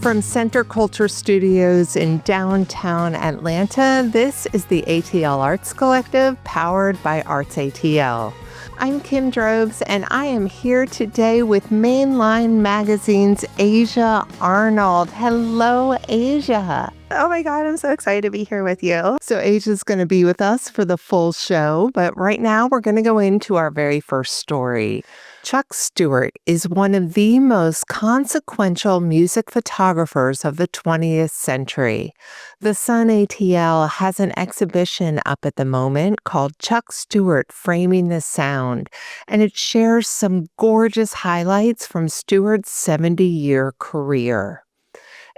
From Center Culture Studios in downtown Atlanta, this is the ATL Arts Collective, powered by ArtsATL. I'm Kim Drobes, and I am here today with Mainline Magazine's Aja Arnold. Hello, Aja. Oh my God, I'm so excited to be here with you. So Aja's going to be with us for the full show, but right now we're going to go into our very first story. Chuck Stewart is one of the most consequential music photographers of the 20th century. The Sun ATL has an exhibition up at the moment called Chuck Stewart Framing the Sound, and it shares some gorgeous highlights from Stewart's 70-year career.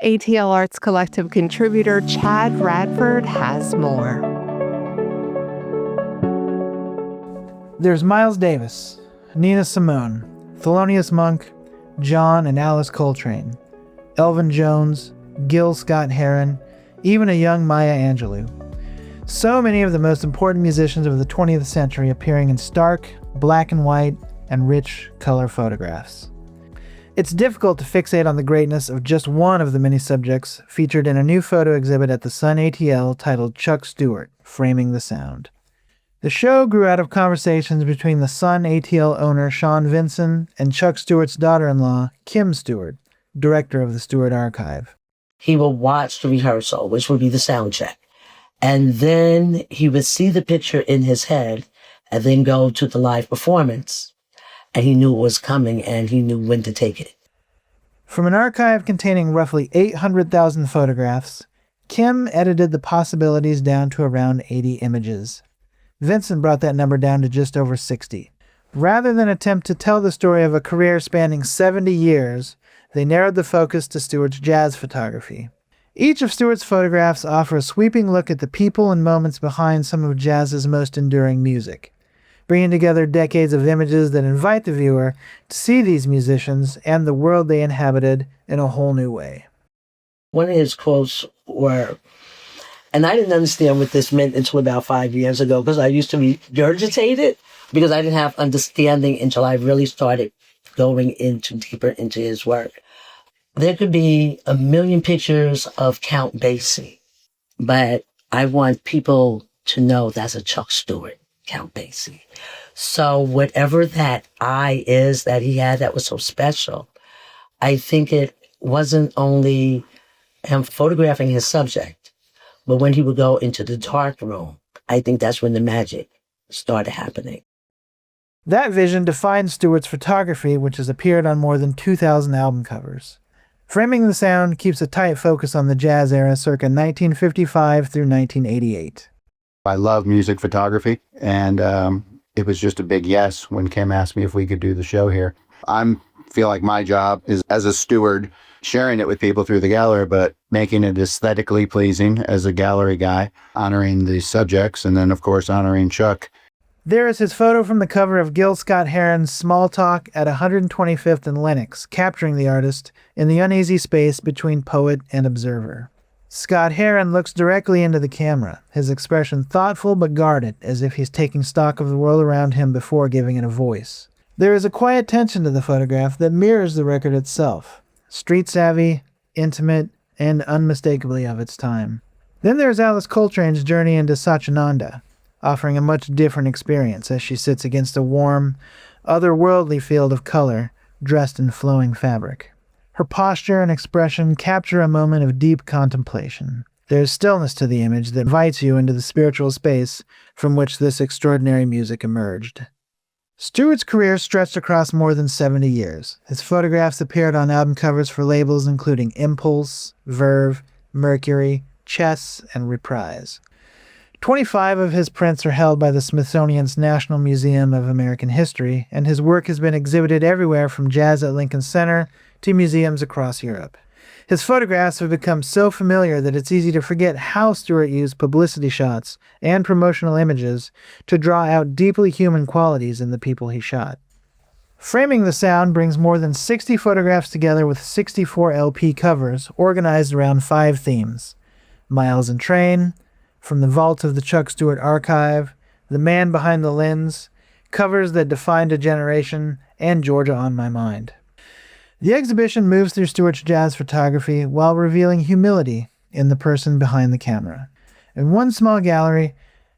ATL Arts Collective contributor Chad Radford has more. There's Miles Davis, Nina Simone, Thelonious Monk, John and Alice Coltrane, Elvin Jones, Gil Scott-Heron, even a young Maya Angelou. So many of the most important musicians of the 20th century appearing in stark, black and white, and rich color photographs. It's difficult to fixate on the greatness of just one of the many subjects featured in a new photo exhibit at the Sun ATL titled Chuck Stewart, Framing the Sound. The show grew out of conversations between the Sun ATL owner Sean Vinson and Chuck Stewart's daughter-in-law, Kim Stewart, director of the Stewart Archive. He would watch the rehearsal, which would be the sound check. And then he would see the picture in his head and then go to the live performance. And he knew it was coming and he knew when to take it. From an archive containing roughly 800,000 photographs, Kim edited the possibilities down to around 80 images. Vincent brought that number down to just over 60. Rather than attempt to tell the story of a career spanning 70 years, they narrowed the focus to Stewart's jazz photography. Each of Stewart's photographs offer a sweeping look at the people and moments behind some of jazz's most enduring music, bringing together decades of images that invite the viewer to see these musicians and the world they inhabited in a whole new way. One of his quotes were, and I didn't understand what this meant until about 5 years ago, because I used to regurgitate it, because I didn't have understanding until I really started going deeper into his work. There could be a million pictures of Count Basie, but I want people to know that's a Chuck Stewart, Count Basie. So whatever that eye is that he had that was so special, I think it wasn't only him photographing his subject, but when he would go into the dark room, I think that's when the magic started happening. That vision defined Stewart's photography, which has appeared on more than 2,000 album covers. Framing the Sound keeps a tight focus on the jazz era circa 1955 through 1988. I love music photography, and it was just a big yes when Kim asked me if we could do the show here. I feel like my job is, as a steward, sharing it with people through the gallery, but making it aesthetically pleasing as a gallery guy, honoring the subjects, and then, of course, honoring Chuck. There is his photo from the cover of Gil Scott-Heron's Small Talk at 125th and Lenox, capturing the artist in the uneasy space between poet and observer. Scott-Heron looks directly into the camera, his expression thoughtful but guarded, as if he's taking stock of the world around him before giving it a voice. There is a quiet tension to the photograph that mirrors the record itself, street-savvy, intimate, and unmistakably of its time. Then there's Alice Coltrane's journey into Satchidananda, offering a much different experience as she sits against a warm, otherworldly field of color, dressed in flowing fabric. Her posture and expression capture a moment of deep contemplation. There's stillness to the image that invites you into the spiritual space from which this extraordinary music emerged. Stewart's career stretched across more than 70 years. His photographs appeared on album covers for labels including Impulse, Verve, Mercury, Chess, and Reprise. 25 of his prints are held by the Smithsonian's National Museum of American History, and his work has been exhibited everywhere from Jazz at Lincoln Center to museums across Europe. His photographs have become so familiar that it's easy to forget how Stewart used publicity shots and promotional images to draw out deeply human qualities in the people he shot. Framing the Sound brings more than 60 photographs together with 64 LP covers organized around 5 themes: Miles and Train, From the Vault of the Chuck Stewart Archive, The Man Behind the Lens, Covers That Defined a Generation, and Georgia on My Mind. The exhibition moves through Stewart's jazz photography while revealing humility in the person behind the camera. In one small gallery,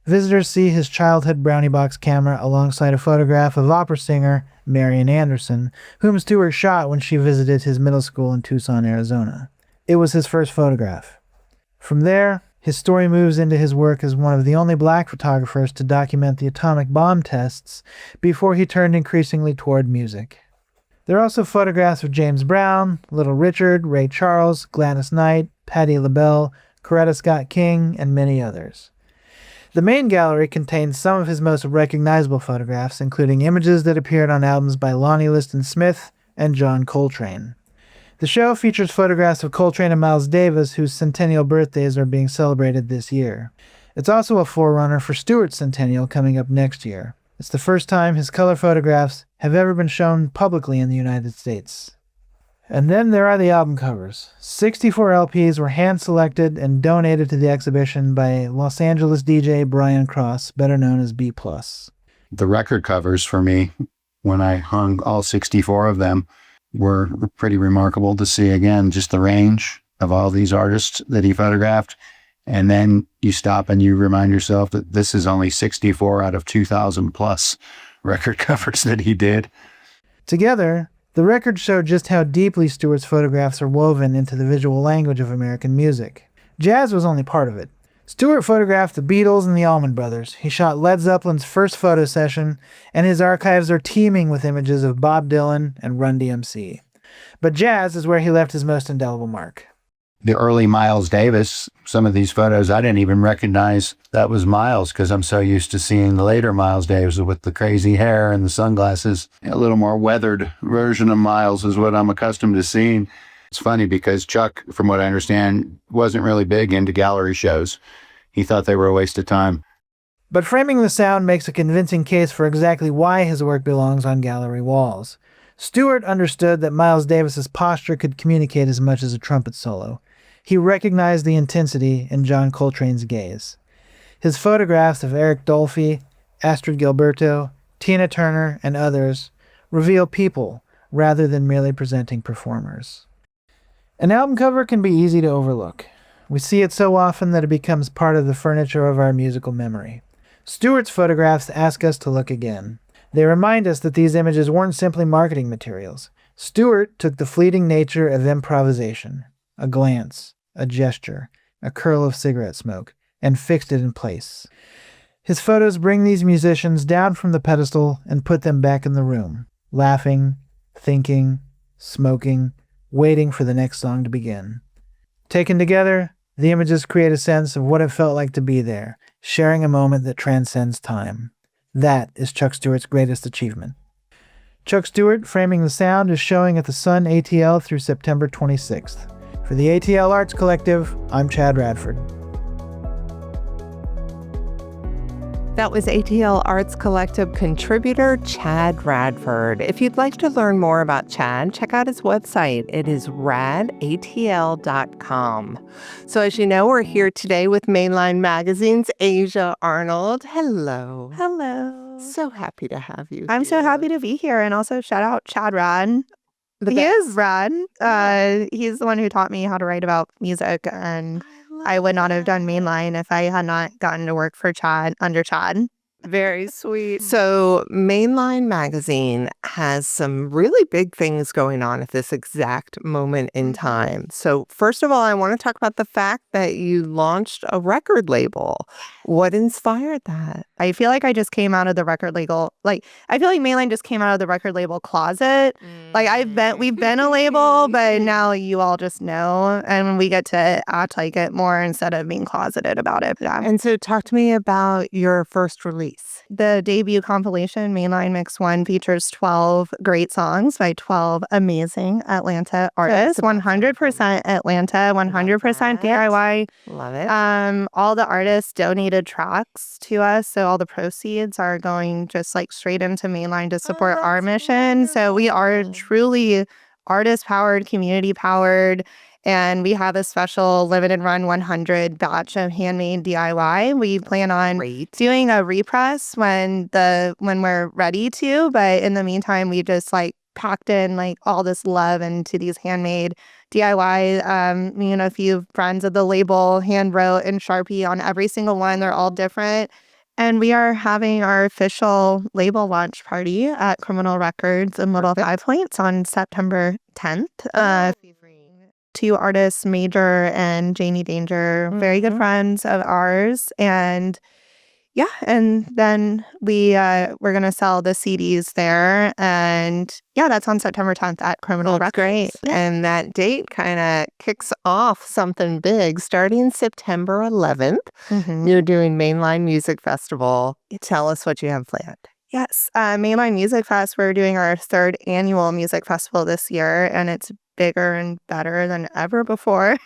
visitors see his childhood brownie box camera alongside a photograph of opera singer Marian Anderson, whom Stewart shot when she visited his middle school in Tucson, Arizona. It was his first photograph. From there, his story moves into his work as one of the only black photographers to document the atomic bomb tests before he turned increasingly toward music. There are also photographs of James Brown, Little Richard, Ray Charles, Gladys Knight, Patti LaBelle, Coretta Scott King, and many others. The main gallery contains some of his most recognizable photographs, including images that appeared on albums by Lonnie Liston Smith and John Coltrane. The show features photographs of Coltrane and Miles Davis, whose centennial birthdays are being celebrated this year. It's also a forerunner for Stewart's centennial coming up next year. It's the first time his color photographs have ever been shown publicly in the United States. And then there are the album covers. 64 LPs were hand-selected and donated to the exhibition by Los Angeles DJ Brian Cross, better known as B+. The record covers for me, when I hung all 64 of them, were pretty remarkable to see. Again, just the range of all these artists that he photographed. And then you stop and you remind yourself that this is only 64 out of 2,000 plus record covers that he did. Together, the records show just how deeply Stewart's photographs are woven into the visual language of American music. Jazz was only part of it. Stewart photographed the Beatles and the Allman Brothers. He shot Led Zeppelin's first photo session, and his archives are teeming with images of Bob Dylan and Run DMC. But jazz is where he left his most indelible mark. The early Miles Davis, some of these photos, I didn't even recognize that was Miles because I'm so used to seeing the later Miles Davis with the crazy hair and the sunglasses. A little more weathered version of Miles is what I'm accustomed to seeing. It's funny because Chuck, from what I understand, wasn't really big into gallery shows. He thought they were a waste of time. But Framing the Sound makes a convincing case for exactly why his work belongs on gallery walls. Stewart understood that Miles Davis's posture could communicate as much as a trumpet solo. He recognized the intensity in John Coltrane's gaze. His photographs of Eric Dolphy, Astrid Gilberto, Tina Turner, and others reveal people rather than merely presenting performers. An album cover can be easy to overlook. We see it so often that it becomes part of the furniture of our musical memory. Stewart's photographs ask us to look again. They remind us that these images weren't simply marketing materials. Stewart took the fleeting nature of improvisation, a glance, a gesture, a curl of cigarette smoke, and fixed it in place. His photos bring these musicians down from the pedestal and put them back in the room, laughing, thinking, smoking, waiting for the next song to begin. Taken together, the images create a sense of what it felt like to be there, sharing a moment that transcends time. That is Chuck Stewart's greatest achievement. Chuck Stewart, Framing the Sound, is showing at the Sun ATL through September 26th. For the ATL Arts Collective, I'm Chad Radford. That was ATL Arts Collective contributor Chad Radford. If you'd like to learn more about Chad, check out his website. It is radatl.com. So as you know, we're here today with Mainline Magazine's Aja Arnold. Hello. Hello. So happy to have you I'm so here. happy to be here, and also shout out Chad Rad. He is rad. He's the one who taught me how to write about music, and I would not have done Mainline if I had not gotten to work for Chad under Chad. Very sweet. So Mainline Magazine has some really big things going on at this exact moment in time. So first of all, I want to talk about the fact that you launched a record label. What inspired that? I feel like I just came out of the record label. I feel like Mainline just came out of the record label closet. We've been a label, but now you all just know, and we get to act like it more instead of being closeted about it. Yeah. And so talk to me about your first release. The debut compilation, Mainline Mix 1, features 12 great songs by 12 amazing Atlanta artists. 100% Atlanta, 100% DIY. Love it. All the artists donated tracks to us, so all the proceeds are going just straight into Mainline to support our mission. So we are truly artist-powered, community-powered. And we have a special limited run 100 batch of handmade DIY. We plan on doing a repress when we're ready to, but in the meantime, we just packed in like all this love into these handmade DIY. A few friends of the label hand wrote in Sharpie on every single one. They're all different. And we are having our official label launch party at Criminal Records in Little Five Points on September 10th. 2 artists, Major and Janie Danger, very good friends of ours. And then we're gonna sell the CDs there, and that's on September 10th at Criminal Records. Great. And that date kind of kicks off something big. Starting September 11th, you're doing Mainline Music Festival. Tell us what you have planned. Yes, Mainline Music Fest. We're doing our 3rd annual music festival this year, and it's bigger and better than ever before.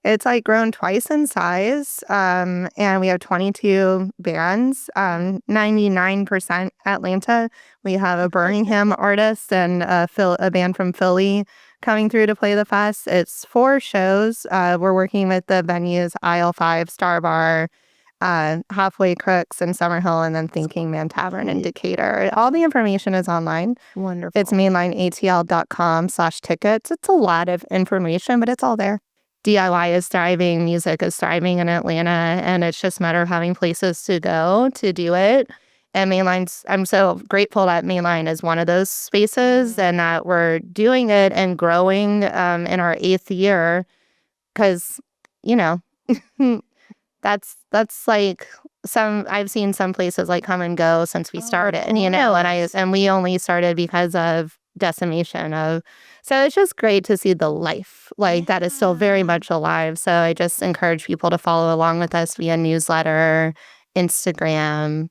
It's like grown twice in size, and we have 22 bands, 99% Atlanta. We have a Birmingham artist and a band from Philly coming through to play the fest. It's 4 shows. We're working with the venues Aisle 5, Star Bar, Halfway Crooks in Summerhill, and then Thinking Man Tavern in Decatur. All the information is online. Wonderful. It's mainlineatl.com/tickets. It's a lot of information, but it's all there. DIY is thriving, music is thriving in Atlanta, and it's just a matter of having places to go to do it. And I'm so grateful that Mainline is one of those spaces and that we're doing it and growing in our 8th year, because, that's like I've seen some places like come and go since we started, and we only started because of decimation so it's just great to see the life that is still very much alive. So I just encourage people to follow along with us via newsletter, Instagram.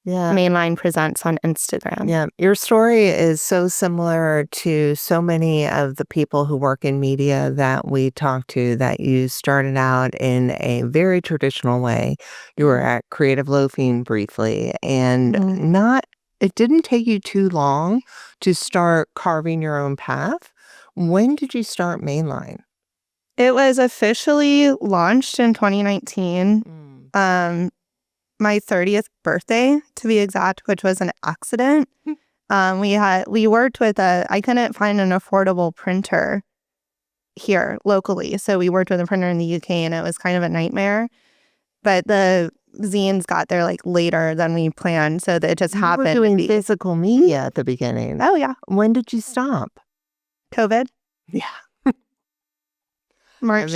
Mainline Presents on Instagram. Yeah, your story is so similar to so many of the people who work in media that we talk to, that you started out in a very traditional way. You were at Creative Loafing briefly, and it didn't take you too long to start carving your own path. When did you start Mainline? It was officially launched in 2019. My 30th birthday, to be exact, which was an accident. We worked with I couldn't find an affordable printer here locally. So we worked with a printer in the UK, and it was kind of a nightmare. But the zines got there later than we planned. So that it just happened. You were doing physical media at the beginning. Oh, yeah. When did you stop? COVID. Yeah. March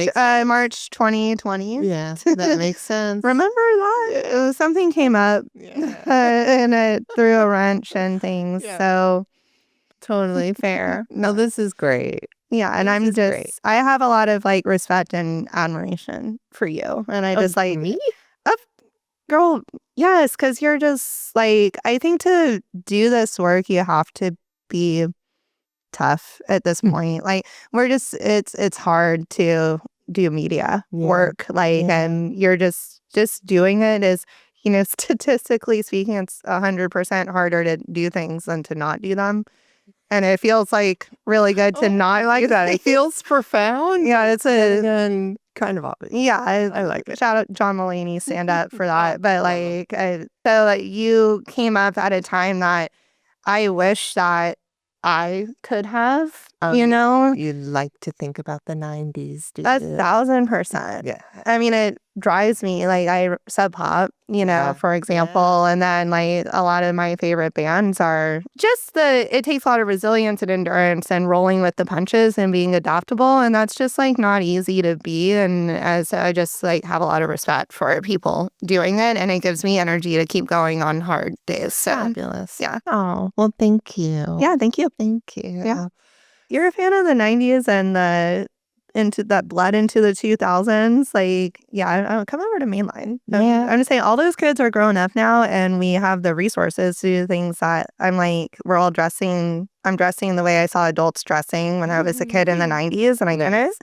2020. Yeah, that makes sense. Remember that? Something came up and it threw a wrench and things. Yeah. So totally fair. No, this is great. Yeah, and I have a lot of respect and admiration for you. And I just me? Girl, yes, because you're just I think to do this work, you have to be tough at this point. We're just it's hard to do media work and you're just doing it is statistically speaking, it's 100% harder to do things than to not do them, and it feels really good to not do that. It feels profound. Yeah, it's and kind of obvious. Yeah, I like it. Shout out John Mulaney, stand up for that. But so you came up at a time that I wish that I could have, You'd like to think about the 90s. 1,000%. Yeah. I mean, it drives me. I Sub Pop, for example. And then a lot of my favorite bands are just it takes a lot of resilience and endurance and rolling with the punches and being adaptable. And that's just not easy to be. And as I just have a lot of respect for people doing it. And it gives me energy to keep going on hard days. So, fabulous. Yeah. Oh, well, thank you. Yeah, thank you. Thank you. Yeah. You're a fan of the 90s and into that blood into the 2000s. Come over to Mainline. Yeah. I'm just saying, all those kids are growing up now, and we have the resources to do things that we're all dressing. I'm dressing the way I saw adults dressing when I was a kid in the 90s, and I didn't.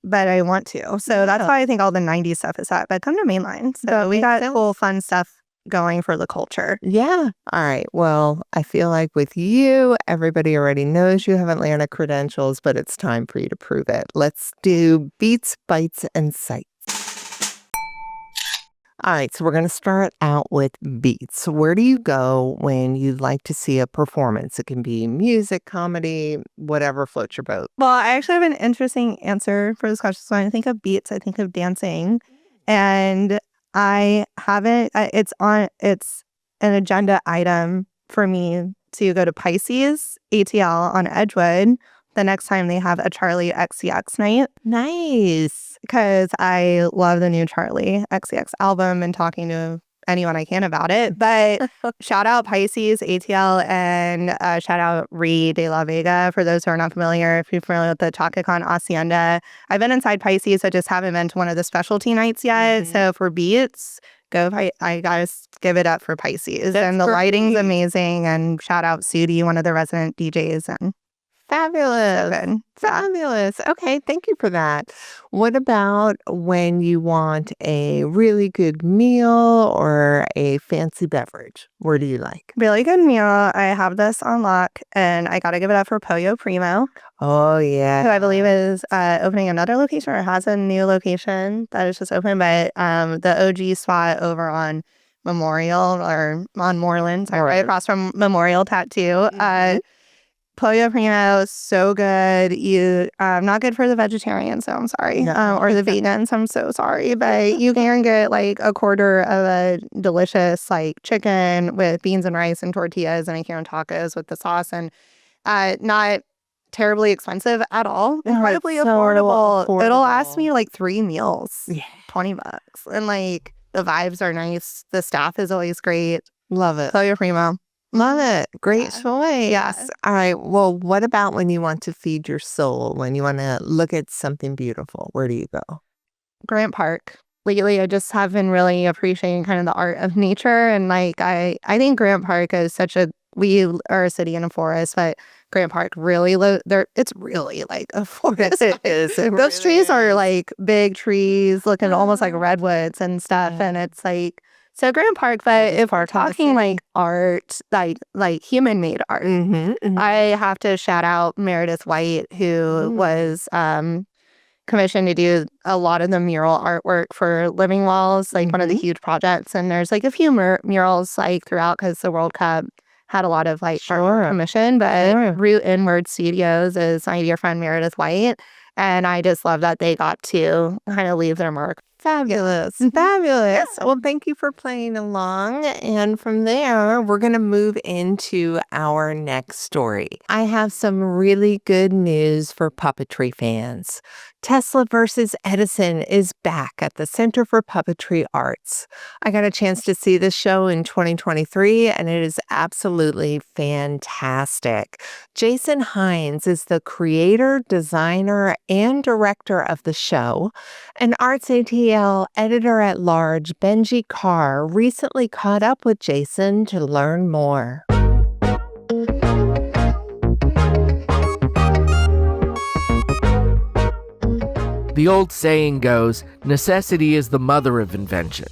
But I want to. So that's why I think all the 90s stuff is that. But come to Mainline. So we got cool, fun stuff going for the culture. Yeah. All right. Well, I feel like with you, everybody already knows you have Atlanta credentials, but it's time for you to prove it. Let's do beats, bites, and sights. All right, so we're going to start out with beats. Where do you go when you'd like to see a performance? It can be music, comedy, whatever floats your boat. Well, I actually have an interesting answer for this question. So when I think of beats, I think of dancing. And it's an agenda item for me to go to Pisces, ATL on Edgewood, the next time they have a Charlie XCX night. Nice. Because I love the new Charlie XCX album and talking to anyone I can about it. But shout out Pisces, ATL, and shout out Ree de la Vega for those who are not familiar. If you're familiar with the Chacacon Hacienda, I've been inside Pisces. I just haven't been to one of the specialty nights yet. Mm-hmm. So for beats, I gotta give it up for Pisces. And the lighting's amazing. And shout out Sudi, one of the resident DJs. And Fabulous. so good. Fabulous. Okay, thank you for that. What about when you want a really good meal or a fancy beverage? Where do you like? Really good meal. I have this on lock, and I gotta give it up for Pollo Primo, Oh, who yeah. I believe is opening another location or has a new location that is just open. But the OG spot over on Memorial or on Moreland, sorry, right across from Memorial Tattoo. Pollo Primo is so good. Not good for the vegetarians, so I'm sorry. No. Or the vegans, I'm so sorry. But you can get like a quarter of a delicious like chicken with beans and rice and tortillas and can tacos with the sauce, and not terribly expensive at all. Incredibly so affordable. It'll last affordable. me like 3 meals. Yeah. $20. And like the vibes are nice. The staff is always great. Love it. Pollo Primo. Love it. Great Yeah. choice. Yeah. All right. Well, what about when you want to feed your soul, when you want to look at something beautiful? Where do you go? Grant Park. Lately, I just have been really appreciating kind of the art of nature. And like, I think Grant Park is we are a city in a forest, but Grant Park really, it's really like a forest. It is. It Those really trees are is. like big trees looking almost like redwoods and stuff. Yeah. And it's like, so Grant Park, but if we're talking like art, like human made art, I have to shout out Meredith White, who was commissioned to do a lot of the mural artwork for Living Walls, like one of the huge projects. And there's like a few murals like throughout because the World Cup had a lot of like art commission. But Root Inward Studios is my dear friend Meredith White. And I just love that they got to kind of leave their mark. Fabulous. Fabulous. Well, thank you for playing along. And from there, we're going to move into our next story. I have some really good news for puppetry fans. Tesla versus Edison is back at the Center for Puppetry Arts. I got a chance to see this show in 2023, and it is absolutely fantastic. Jason Hines is the creator, designer, and director of the show. And ArtsATL editor-at-large Benji Carr recently caught up with Jason to learn more. The old saying goes, necessity is the mother of invention.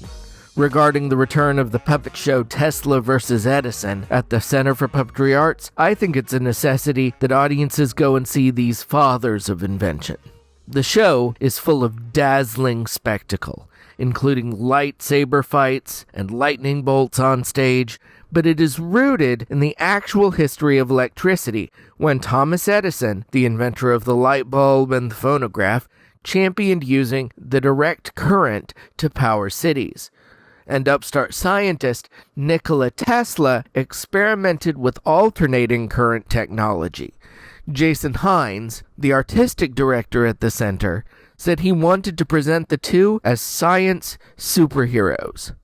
Regarding the return of the puppet show Tesla vs. Edison at the Center for Puppetry Arts, I think it's a necessity that audiences go and see these fathers of invention. The show is full of dazzling spectacle, including lightsaber fights and lightning bolts on stage, but it is rooted in the actual history of electricity when Thomas Edison, the inventor of the light bulb and the phonograph, championed using the direct current to power cities. And upstart scientist Nikola Tesla experimented with alternating current technology. Jason Hines, the artistic director at the center, said he wanted to present the two as science superheroes.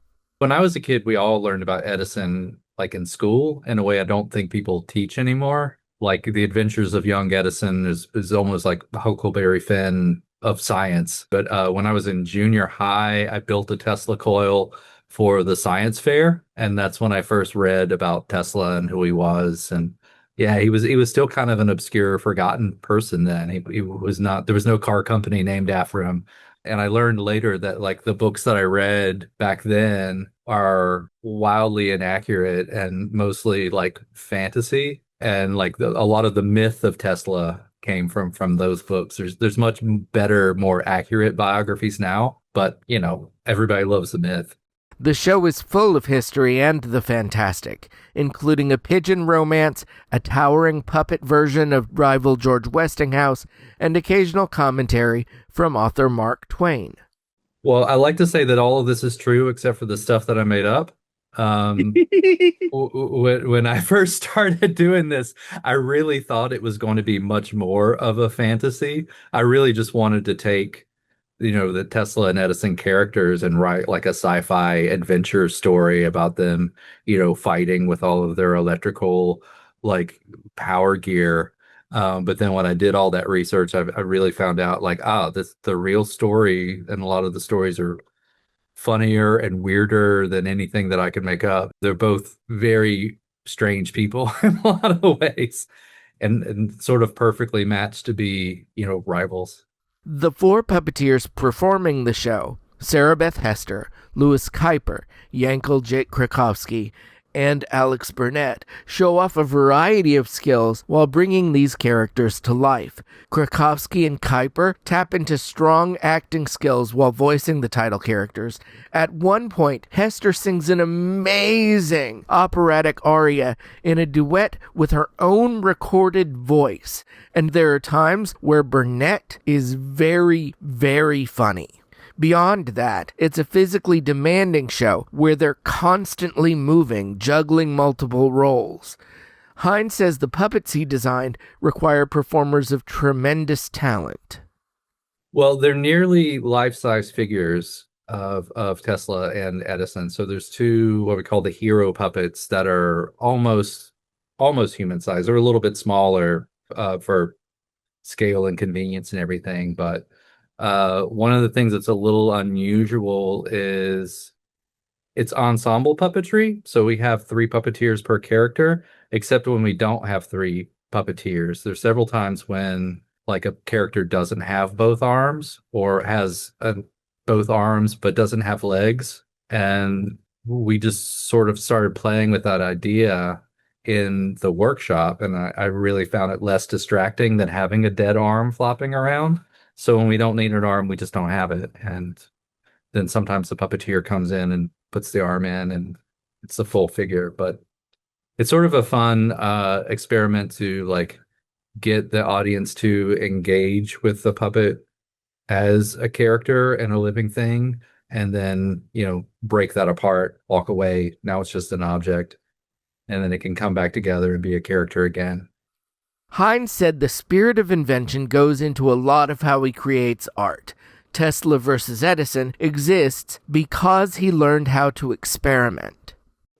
When I was a kid, we all learned about Edison like in school in a way I don't think people teach anymore. Like the adventures of young Edison is almost like Huckleberry Finn of science. But when I was in junior high, I built a Tesla coil for the science fair. And that's when I first read about Tesla and who he was. And yeah, he was still kind of an obscure, forgotten person then. He was not, there was no car company named after him. And I learned later that like the books that I read back then are wildly inaccurate and mostly like fantasy. And like a lot of the myth of Tesla came from those books. There's much better, more accurate biographies now, but you know, everybody loves the myth. The show is full of history and the fantastic, including a pigeon romance, a towering puppet version of rival George Westinghouse, and occasional commentary from author Mark Twain. Well, I like to say that all of this is true except for the stuff that I made up. When I first started doing this, I really thought it was going to be much more of a fantasy. I really just wanted to take, the Tesla and Edison characters and write like a sci-fi adventure story about them, fighting with all of their electrical like power gear. But then when I did all that research, I really found out like, the real story, and a lot of the stories are funnier and weirder than anything that I could make up. They're both very strange people in a lot of ways, and sort of perfectly matched to be, rivals. The 4 puppeteers performing the show, Sarah Beth Hester, Louis Kuiper, Yankel Jake Krakowski, and Alex Burnett, show off a variety of skills while bringing these characters to life. Krakowski and Kuiper tap into strong acting skills while voicing the title characters. At one point, Hester sings an amazing operatic aria in a duet with her own recorded voice, and there are times where Burnett is very, very funny. Beyond that, it's a physically demanding show where they're constantly moving, juggling multiple roles. Hines says the puppets he designed require performers of tremendous talent. Well, they're nearly life-size figures of Tesla and Edison. So there's 2 what we call the hero puppets that are almost human size. They're a little bit smaller for scale and convenience and everything, but one of the things that's a little unusual is it's ensemble puppetry. So we have 3 puppeteers per character, except when we don't have 3 puppeteers. There's several times when like a character doesn't have both arms, or has both arms but doesn't have legs. And we just sort of started playing with that idea in the workshop, and I really found it less distracting than having a dead arm flopping around. So when we don't need an arm, we just don't have it. And then sometimes the puppeteer comes in and puts the arm in, and it's a full figure. But it's sort of a fun experiment to like get the audience to engage with the puppet as a character and a living thing, and then, break that apart, walk away. Now it's just an object, and then it can come back together and be a character again. Hines said the spirit of invention goes into a lot of how he creates art. Tesla versus Edison exists because he learned how to experiment.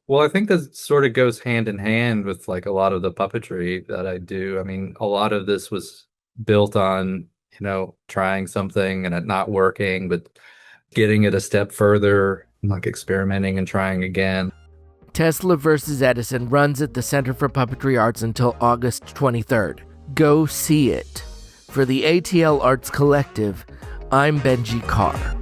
Well, I think that sort of goes hand in hand with like a lot of the puppetry that I do. I mean, a lot of this was built on, trying something and it not working, but getting it a step further, like experimenting and trying again. Tesla vs. Edison runs at the Center for Puppetry Arts until August 23rd. Go see it. For the ATL Arts Collective, I'm Benji Carr.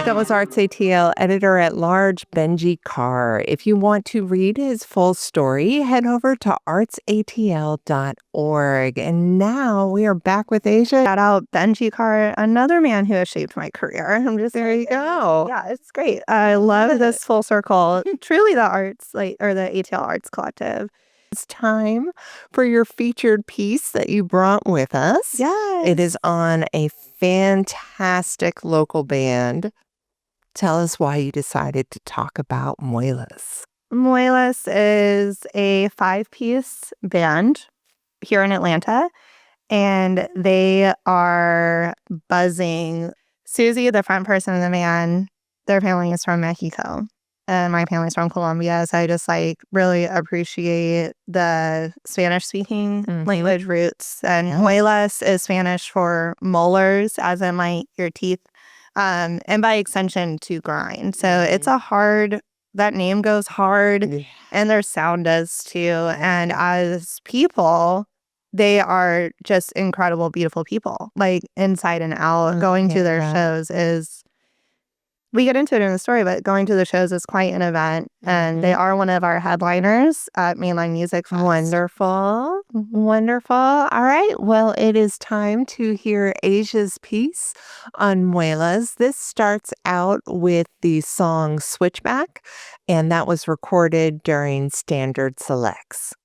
That was ArtsATL editor-at-large Benji Carr. If you want to read his full story, head over to artsatl.org. And now we are back with Aja. Shout out Benji Carr, another man who has shaped my career. There you go. Yeah, it's great. I love this full circle. Truly the arts, the ATL Arts Collective. It's time for your featured piece that you brought with us. Yes. It is on a fantastic local band. Tell us why you decided to talk about Muelas. Muelas is a 5-piece band here in Atlanta, and they are buzzing. Susie, the front person in the band, their family is from Mexico, and my family's from Colombia, so I just really appreciate the Spanish-speaking language roots. And Muelas is Spanish for molars, as in your teeth. And by extension, to grind. So it's that name goes hard, and their sound does too. And as people, they are just incredible, beautiful people, inside and out. Going to their shows is We get into it in the story, but going to the shows is quite an event. And they are one of our headliners at Mainline Music Fest. Wonderful. Wonderful. All right. Well, it is time to hear Aja's piece on Muelas. This starts out with the song Switchback, and that was recorded during Standard Selects.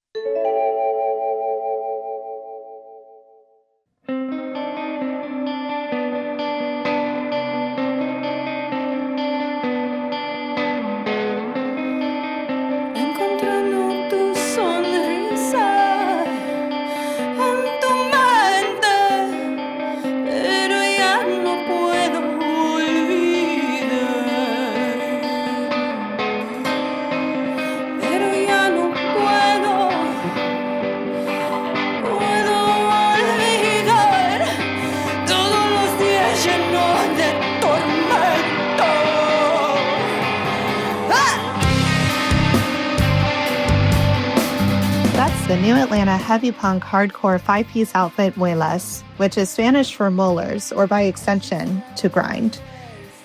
The new Atlanta heavy punk hardcore 5-piece outfit Muelas, which is Spanish for molars, or by extension, to grind.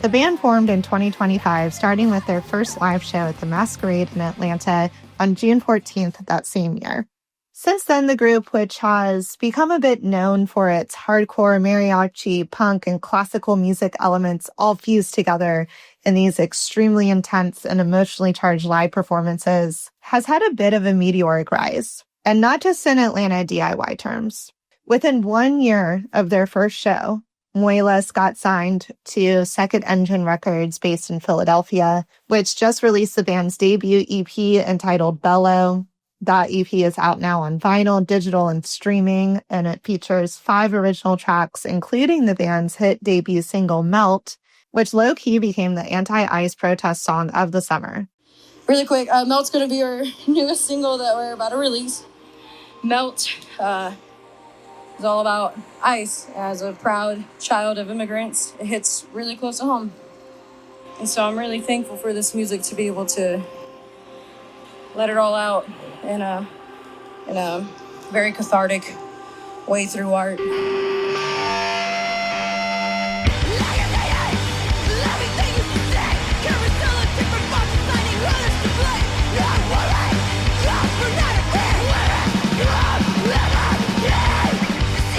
The band formed in 2025, starting with their first live show at the Masquerade in Atlanta on June 14th that same year. Since then, the group, which has become a bit known for its hardcore, mariachi, punk, and classical music elements all fused together in these extremely intense and emotionally charged live performances, has had a bit of a meteoric rise. And not just in Atlanta DIY terms. Within 1 year of their first show, Muelas got signed to Second Engine Records based in Philadelphia, which just released the band's debut EP entitled Bellow. That EP is out now on vinyl, digital, and streaming, and it features 5 original tracks, including the band's hit debut single Melt, which low-key became the anti-ICE protest song of the summer. Really quick, Melt's going to be our newest single that we're about to release. Melt is all about ICE. As a proud child of immigrants, it hits really close to home. And so I'm really thankful for this music to be able to let it all out in a very cathartic way through art.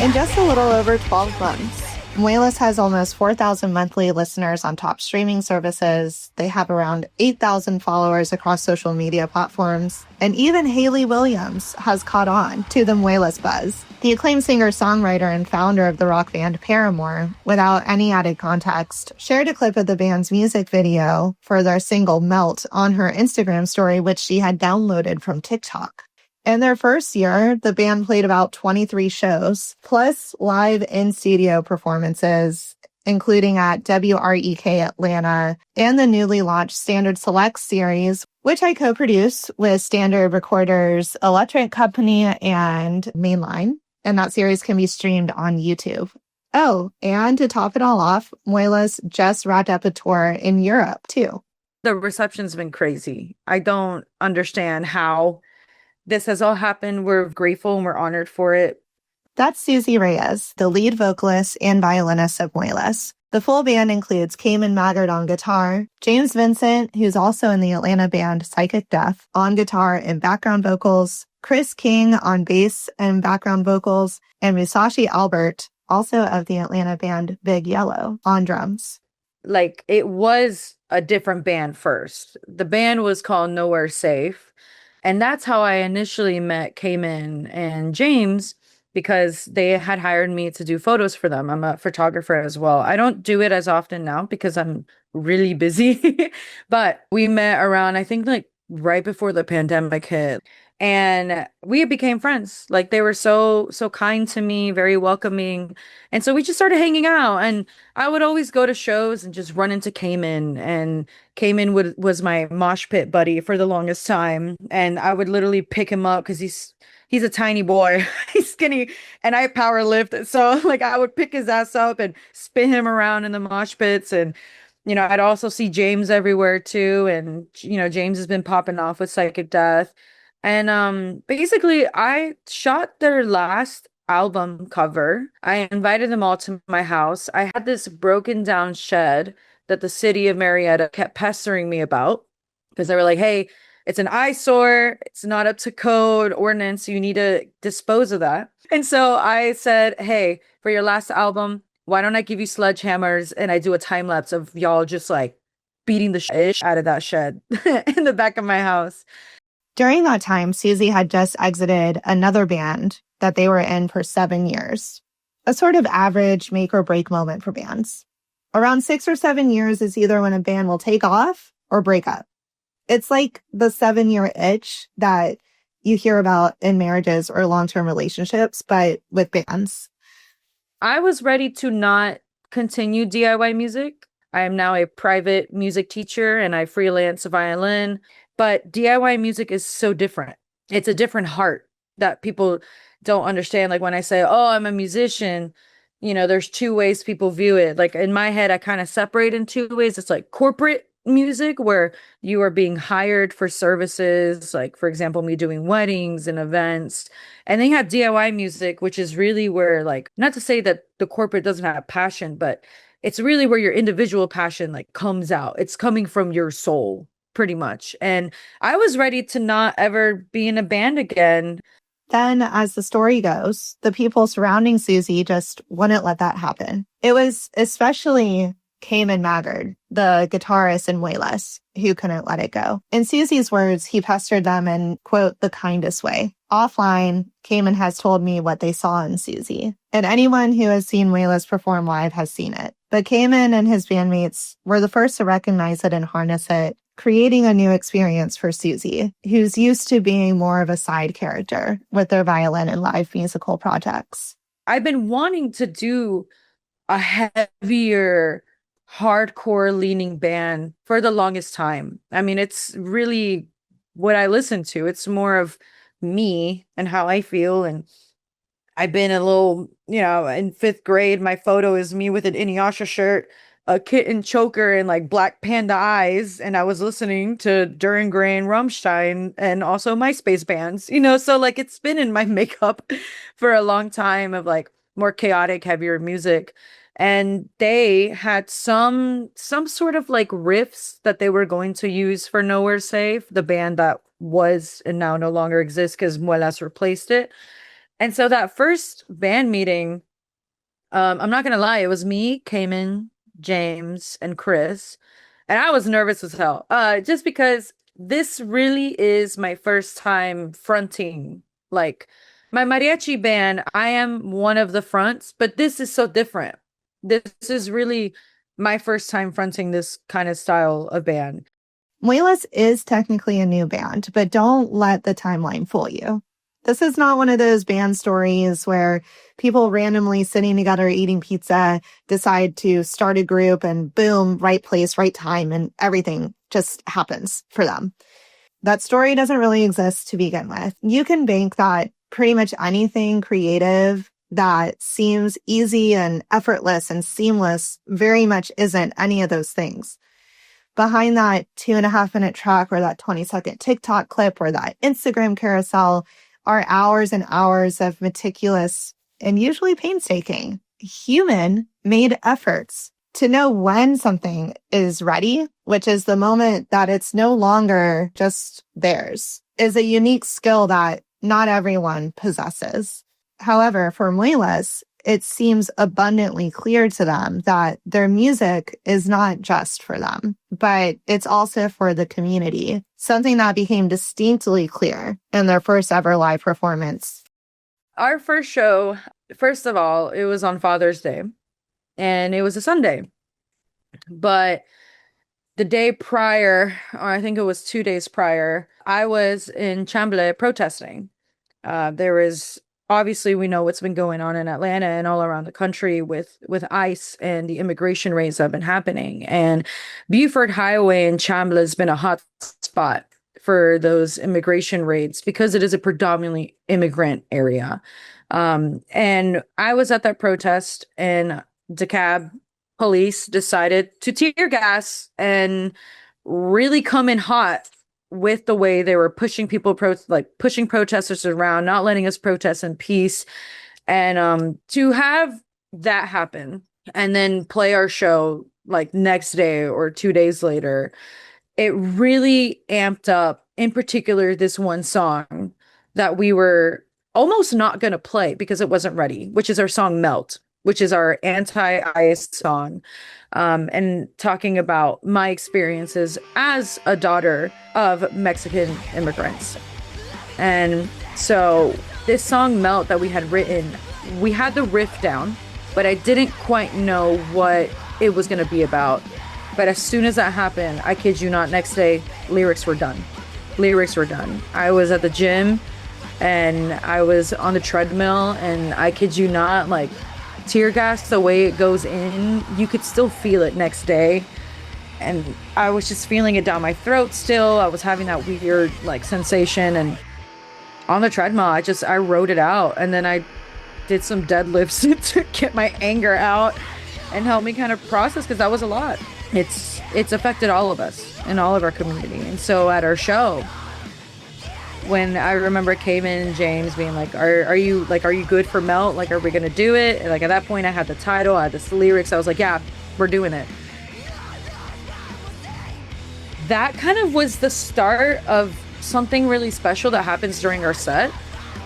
In just a little over 12 months, Muelas has almost 4,000 monthly listeners on top streaming services. They have around 8,000 followers across social media platforms. And even Hayley Williams has caught on to the Muelas buzz. The acclaimed singer-songwriter and founder of the rock band Paramore, without any added context, shared a clip of the band's music video for their single Melt on her Instagram story, which she had downloaded from TikTok. In their first year, the band played about 23 shows, plus live in-studio performances, including at WREK Atlanta and the newly launched Standard Select series, which I co-produce with Standard Recorders Electric Company and Mainline. And that series can be streamed on YouTube. Oh, and to top it all off, Muelas just wrapped up a tour in Europe, too. The reception's been crazy. I don't understand how this has all happened. We're grateful and we're honored for it. That's Susie Reyes, the lead vocalist and violinist of Muelas. The full band includes Cayman Maggard on guitar, James Vincent, who's also in the Atlanta band Psychic Death, on guitar and background vocals, Chris King on bass and background vocals, and Musashi Albert, also of the Atlanta band Big Yellow, on drums. Like, it was a different band first. The band was called Nowhere Safe. And that's how I initially met Cayman and James, because they had hired me to do photos for them. I'm a photographer as well. I don't do it as often now because I'm really busy. But we met around, I think, like right before the pandemic hit. And we became friends. Like, they were so kind to me, very welcoming. And so we just started hanging out. And I would always go to shows and just run into Cayman. And Cayman was my mosh pit buddy for the longest time. And I would literally pick him up because he's a tiny boy. He's skinny. And I power lift. So like, I would pick his ass up and spin him around in the mosh pits. And you know, I'd also see James everywhere too. And, you know, James has been popping off with Psychic Death. And basically, I shot their last album cover. I invited them all to my house. I had this broken down shed that the city of Marietta kept pestering me about, because they were like, hey, it's an eyesore. It's not up to code ordinance. You need to dispose of that. And so I said, hey, for your last album, why don't I give you sledgehammers and I do a time lapse of y'all just like beating the shit out of that shed in the back of my house. During that time, Susie had just exited another band that they were in for 7 years, a sort of average make or break moment for bands. Around 6 or 7 years is either when a band will take off or break up. It's like the 7-year itch that you hear about in marriages or long-term relationships, but with bands. I was ready to not continue DIY music. I am now a private music teacher and I freelance violin, but DIY music is so different. It's a different heart that people don't understand. Like when I say, oh, I'm a musician, there's 2 ways people view it. Like in my head, I kind of separate in 2 ways. It's like corporate music where you are being hired for services, like for example me doing weddings and events, and then you have DIY music, which is really where, like, not to say that the corporate doesn't have passion, but it's really where your individual passion like comes out. It's coming from your soul pretty much. And I was ready to not ever be in a band again. Then, as the story goes, the people surrounding Susie just wouldn't let that happen. It was especially Cayman Maggard, the guitarist in Muelas, who couldn't let it go. In Susie's words, he pestered them in, quote, the kindest way. Offline, Cayman has told me what they saw in Susie, and anyone who has seen Muelas perform live has seen it. But Cayman and his bandmates were the first to recognize it and harness it, creating a new experience for Susie, who's used to being more of a side character with their violin and live musical projects. I've been wanting to do a heavier, hardcore leaning band for the longest time. I mean, it's really what I listen to. It's more of me and how I feel. And I've been a little, in 5th grade, my photo is me with an Inuyasha shirt, a kitten choker, and like black panda eyes. And I was listening to Duran Gray, Rammstein, and also MySpace bands, so like it's been in my makeup for a long time of like more chaotic, heavier music. And they had some sort of like riffs that they were going to use for Nowhere Safe, the band that was and now no longer exists because Muelas replaced it. And so that first band meeting, I'm not going to lie, it was me, Cayman, James, and Chris. And I was nervous as hell, just because this really is my first time fronting. Like my mariachi band, I am one of the fronts, but this is so different. This is really my first time fronting this kind of style of band. Muelas is technically a new band, but don't let the timeline fool you. This is not one of those band stories where people randomly sitting together eating pizza decide to start a group and boom, right place, right time, and everything just happens for them. That story doesn't really exist to begin with. You can bank that pretty much anything creative that seems easy and effortless and seamless very much isn't any of those things. Behind that 2.5-minute track or that 20-second TikTok clip or that Instagram carousel are hours and hours of meticulous and usually painstaking human-made efforts to know when something is ready, which is the moment that it's no longer just theirs, is a unique skill that not everyone possesses. However, for Muelas, it seems abundantly clear to them that their music is not just for them, but it's also for the community, something that became distinctly clear in their first ever live performance. Our first show, first of all, it was on Father's Day, and it was a Sunday. But the day prior, or I think it was 2 days prior, I was in Chambly protesting. There was obviously, we know what's been going on in Atlanta and all around the country with ICE and the immigration raids that have been happening. And Buford Highway in Chambly has been a hot spot for those immigration raids because it is a predominantly immigrant area. And I was at that protest, and DeKalb police decided to tear gas and really come in hot with the way they were pushing people, pushing protesters around, not letting us protest in peace. And to have that happen and then play our show like next day or 2 days later. It really amped up, in particular, this one song that we were almost not going to play because it wasn't ready, which is our song Melt, which is our anti-ice song. And talking about my experiences as a daughter of Mexican immigrants. And so this song Melt that we had written, we had the riff down, but I didn't quite know what it was going to be about. But as soon as that happened, I kid you not, next day, lyrics were done. Lyrics were done. I was at the gym and I was on the treadmill, and I kid you not, like, tear gas, the way it goes in, you could still feel it next day. And I was just feeling it down my throat still. I was having that weird, like, sensation. And on the treadmill, I wrote it out. And then I did some deadlifts to get my anger out and help me kind of process, because that was a lot. It's affected all of us in all of our community. And so at our show, when I remember came in, James being like, are you good for Melt? Like, are we gonna do it? And like, at that point I had the title, I had the lyrics. I was like, yeah, we're doing it. That kind of was the start of something really special that happens during our set.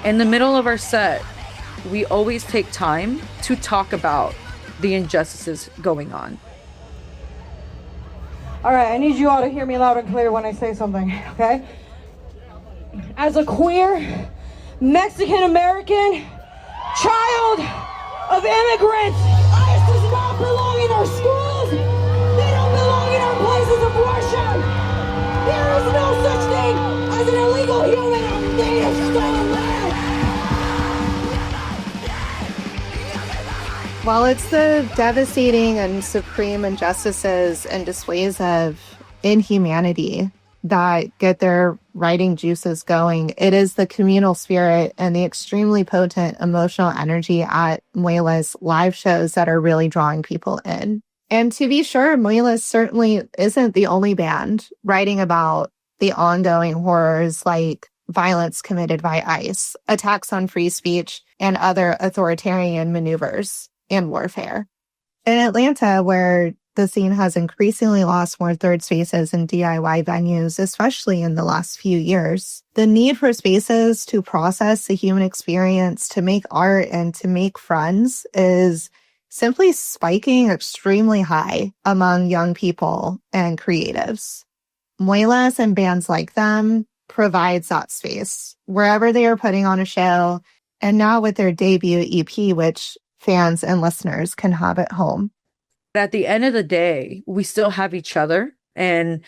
In the middle of our set, we always take time to talk about the injustices going on. All right, I need you all to hear me loud and clear when I say something, okay? As a queer, Mexican-American child of immigrants, ICE does not belong in our schools. They don't belong in our places of worship. There is no such thing as an illegal human on native stolen land. While it's the devastating and supreme injustices and displays of inhumanity that get their writing juices going, it is the communal spirit and the extremely potent emotional energy at Muelas live shows that are really drawing people in. And to be sure, Muelas certainly isn't the only band writing about the ongoing horrors like violence committed by ICE, attacks on free speech, and other authoritarian maneuvers and warfare. In Atlanta, where the scene has increasingly lost more third spaces and DIY venues, especially in the last few years, the need for spaces to process the human experience, to make art, and to make friends is simply spiking extremely high among young people and creatives. Muelas and bands like them provides that space wherever they are putting on a show, and now with their debut EP, which fans and listeners can have at home. At the end of the day, we still have each other. And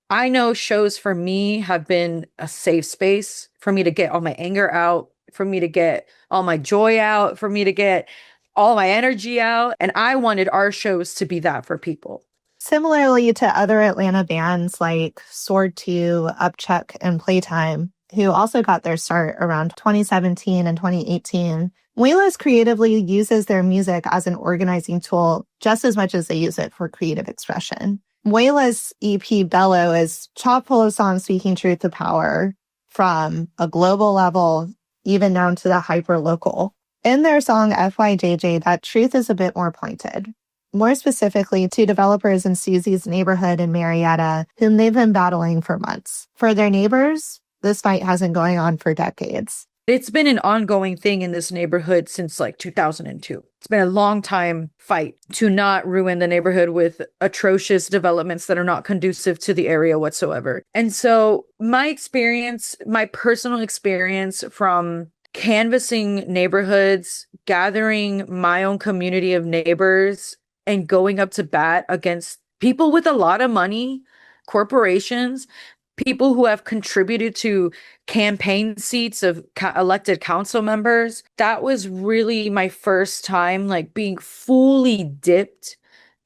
I know shows for me have been a safe space for me to get all my anger out, for me to get all my joy out, for me to get all my energy out. And I wanted our shows to be that for people. Similarly to other Atlanta bands like Sword 2, Upchuck, and Playtime, who also got their start around 2017 and 2018, Muelas creatively uses their music as an organizing tool just as much as they use it for creative expression. Muelas' EP Bellow is chock full of songs speaking truth to power from a global level, even down to the hyper-local. In their song FYJJ, that truth is a bit more pointed. More specifically to developers in Susie's neighborhood in Marietta, whom they've been battling for months. For their neighbors, this fight has been going on for decades. It's been an ongoing thing in this neighborhood since like 2002. It's been a long time fight to not ruin the neighborhood with atrocious developments that are not conducive to the area whatsoever. And so my experience, my personal experience from canvassing neighborhoods, gathering my own community of neighbors, and going up to bat against people with a lot of money, corporations, people who have contributed to campaign seats of elected council members. That was really my first time like being fully dipped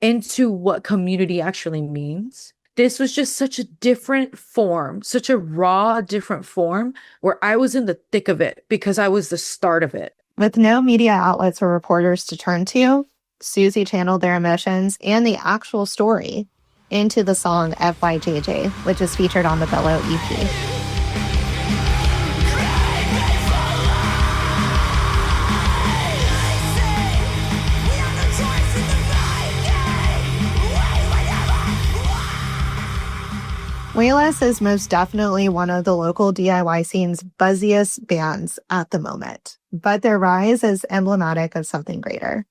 into what community actually means. This was just such a different form, such a raw, different form where I was in the thick of it because I was the start of it. With no media outlets or reporters to turn to, Susie channeled their emotions and the actual story into the song FYJJ, which is featured on the Bellow EP. Muelas is most definitely one of the local DIY scene's buzziest bands at the moment, but their rise is emblematic of something greater.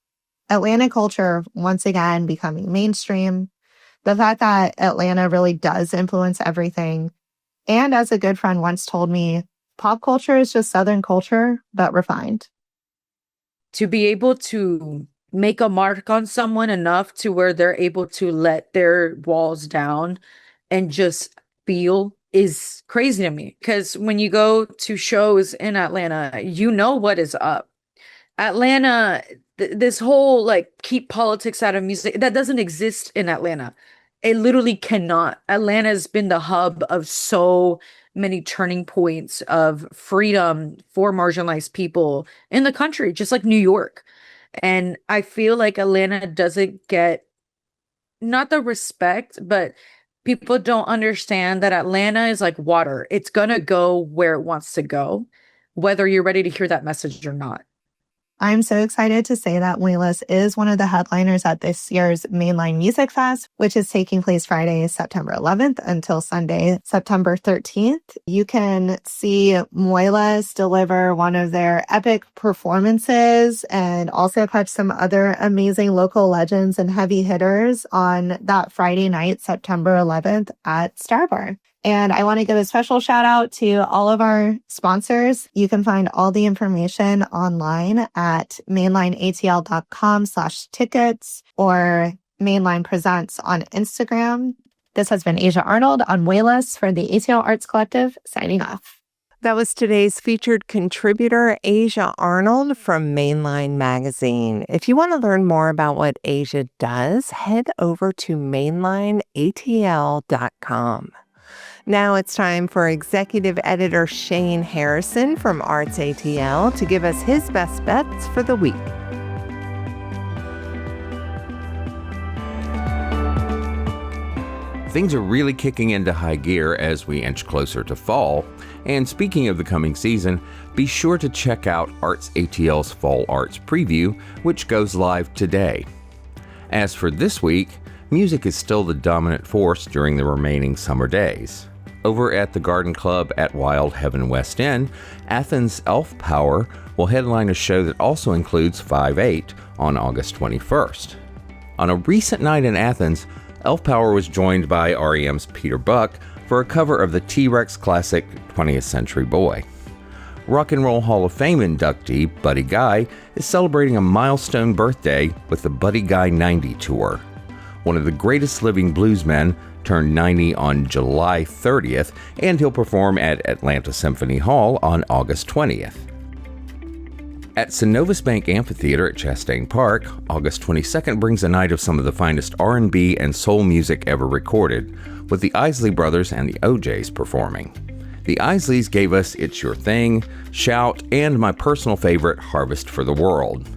Atlanta culture once again becoming mainstream, the fact that Atlanta really does influence everything, and as a good friend once told me, pop culture is just Southern culture, but refined. To be able to make a mark on someone enough to where they're able to let their walls down and just feel is crazy to me. Because when you go to shows in Atlanta, you know what is up. Atlanta, this whole like keep politics out of music, that doesn't exist in Atlanta. It literally cannot. Atlanta has been the hub of so many turning points of freedom for marginalized people in the country, just like New York. And I feel like Atlanta doesn't get not the respect, but people don't understand that Atlanta is like water. It's going to go where it wants to go, whether you're ready to hear that message or not. I'm so excited to say that Muelas is one of the headliners at this year's Mainline Music Fest, which is taking place Friday, September 11th until Sunday, September 13th. You can see Muelas deliver one of their epic performances and also catch some other amazing local legends and heavy hitters on that Friday night, September 11th at Star Bar. And I want to give a special shout out to all of our sponsors. You can find all the information online at mainlineatl.com/tickets or Mainline Presents on Instagram. This has been Aja Arnold on Muelas for the ATL Arts Collective, signing off. That was today's featured contributor, Aja Arnold from Mainline Magazine. If you want to learn more about what Aja does, head over to mainlineatl.com. Now it's time for executive editor Shane Harrison from ArtsATL to give us his best bets for the week. Things are really kicking into high gear as we inch closer to fall. And speaking of the coming season, be sure to check out ArtsATL's Fall Arts Preview, which goes live today. As for this week, music is still the dominant force during the remaining summer days. Over at the Garden Club at Wild Heaven West End, Athens Elf Power will headline a show that also includes 5/8 on August 21st. On a recent night in Athens, Elf Power was joined by REM's Peter Buck for a cover of the T-Rex classic 20th Century Boy. Rock and Roll Hall of Fame inductee Buddy Guy is celebrating a milestone birthday with the Buddy Guy 90 tour. One of the greatest living bluesmen turned 90 on July 30th, and he'll perform at Atlanta Symphony Hall on August 20th. At Synovus Bank Amphitheater at Chastain Park, August 22nd brings a night of some of the finest R&B and soul music ever recorded, with the Isley Brothers and the OJs performing. The Isleys gave us It's Your Thing, Shout, and my personal favorite, Harvest for the World.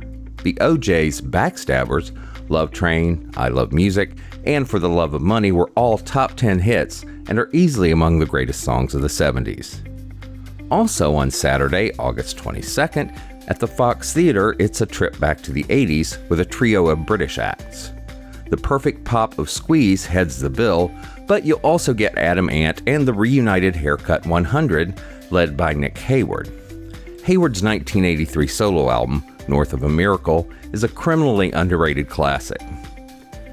The OJs' Backstabbers, Love Train, I Love Music, and For the Love of Money were all top 10 hits and are easily among the greatest songs of the 70s. Also on Saturday, August 22nd, at the Fox Theater, it's a trip back to the 80s with a trio of British acts. The perfect pop of Squeeze heads the bill, but you'll also get Adam Ant and the reunited Haircut 100, led by Nick Hayward. Hayward's 1983 solo album, North of a Miracle, is a criminally underrated classic.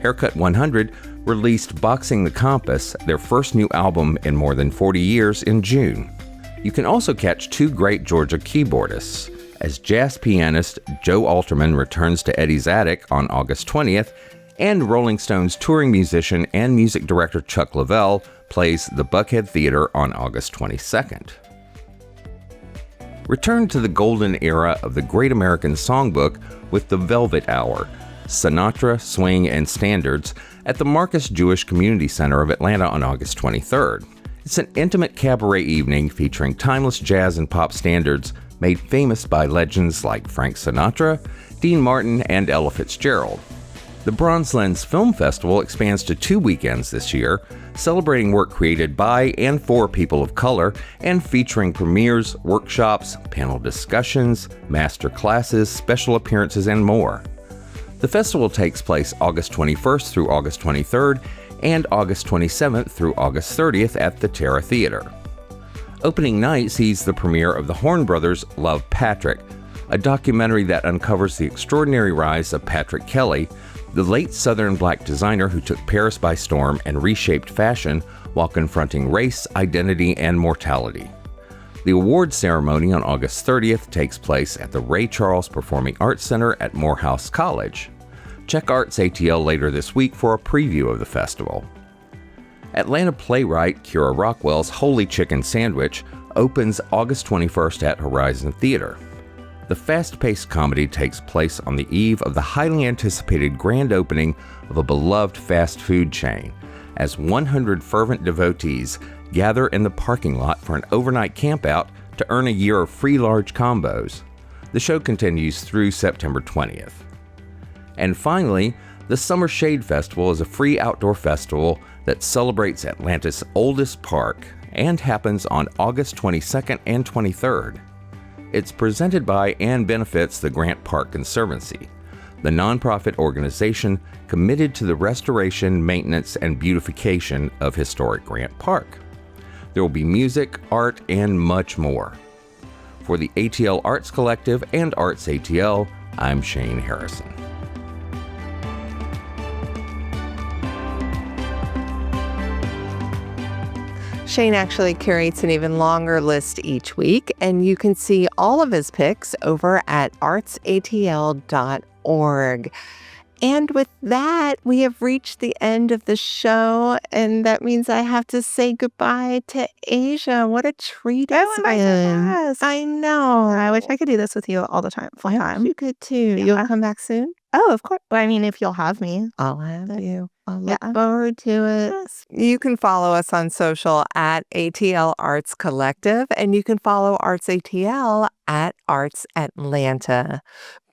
Haircut 100 released Boxing the Compass, their first new album in more than 40 years, in June. You can also catch two great Georgia keyboardists, as jazz pianist Joe Alterman returns to Eddie's Attic on August 20th, and Rolling Stones touring musician and music director Chuck Leavell plays the Buckhead Theater on August 22nd. Return to the golden era of the Great American Songbook with the Velvet Hour, Sinatra, Swing, and Standards at the Marcus Jewish Community Center of Atlanta on August 23rd. It's an intimate cabaret evening featuring timeless jazz and pop standards made famous by legends like Frank Sinatra, Dean Martin, and Ella Fitzgerald. The Bronze Lens Film Festival expands to 2 weekends this year, celebrating work created by and for people of color and featuring premieres, workshops, panel discussions, master classes, special appearances, and more. The festival takes place August 21st through August 23rd and August 27th through August 30th at the Terra Theater. Opening night sees the premiere of the Horn Brothers' Love Patrick, a documentary that uncovers the extraordinary rise of Patrick Kelly, the late Southern black designer who took Paris by storm and reshaped fashion while confronting race, identity, and mortality. The awards ceremony on August 30th takes place at the Ray Charles Performing Arts Center at Morehouse College. Check ArtsATL later this week for a preview of the festival. Atlanta playwright Kira Rockwell's Holy Chicken Sandwich opens August 21st at Horizon Theater. The fast-paced comedy takes place on the eve of the highly anticipated grand opening of a beloved fast food chain, as 100 fervent devotees gather in the parking lot for an overnight campout to earn a year of free large combos. The show continues through September 20th. And finally, the Summer Shade Festival is a free outdoor festival that celebrates Atlanta's oldest park and happens on August 22nd and 23rd. It's presented by and benefits the Grant Park Conservancy, the nonprofit organization committed to the restoration, maintenance, and beautification of historic Grant Park. There will be music, art, and much more. For the ATL Arts Collective and ArtsATL, I'm Shane Harrison. Shane actually curates an even longer list each week, and you can see all of his picks over at artsatl.org. And with that, we have reached the end of the show, and that means I have to say goodbye to Aja. What a treat it's been. I know. I wish I could do this with you all the time. Full time. You could too. You'll come back soon? Oh, of course. But I mean, if you'll have me. I'll have you. I'll look forward to it. Yes. You can follow us on social at ATL Arts Collective, and you can follow ArtsATL at Arts Atlanta.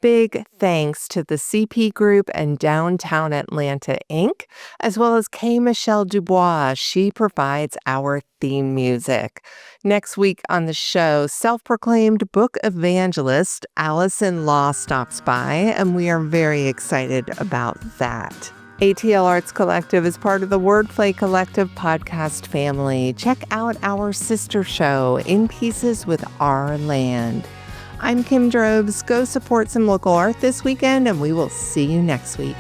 Big thanks to the CP Group and Downtown Atlanta, Inc., as well as K. Michelle Dubois. She provides our theme music. Next week on the show, self-proclaimed book evangelist Allison Law stops by, and we are very excited about that. ATL Arts Collective is part of the Wordplay Collective podcast family. Check out our sister show, In Pieces with Our Land. I'm Kim Drobes. Go support some local art this weekend, and we will see you next week.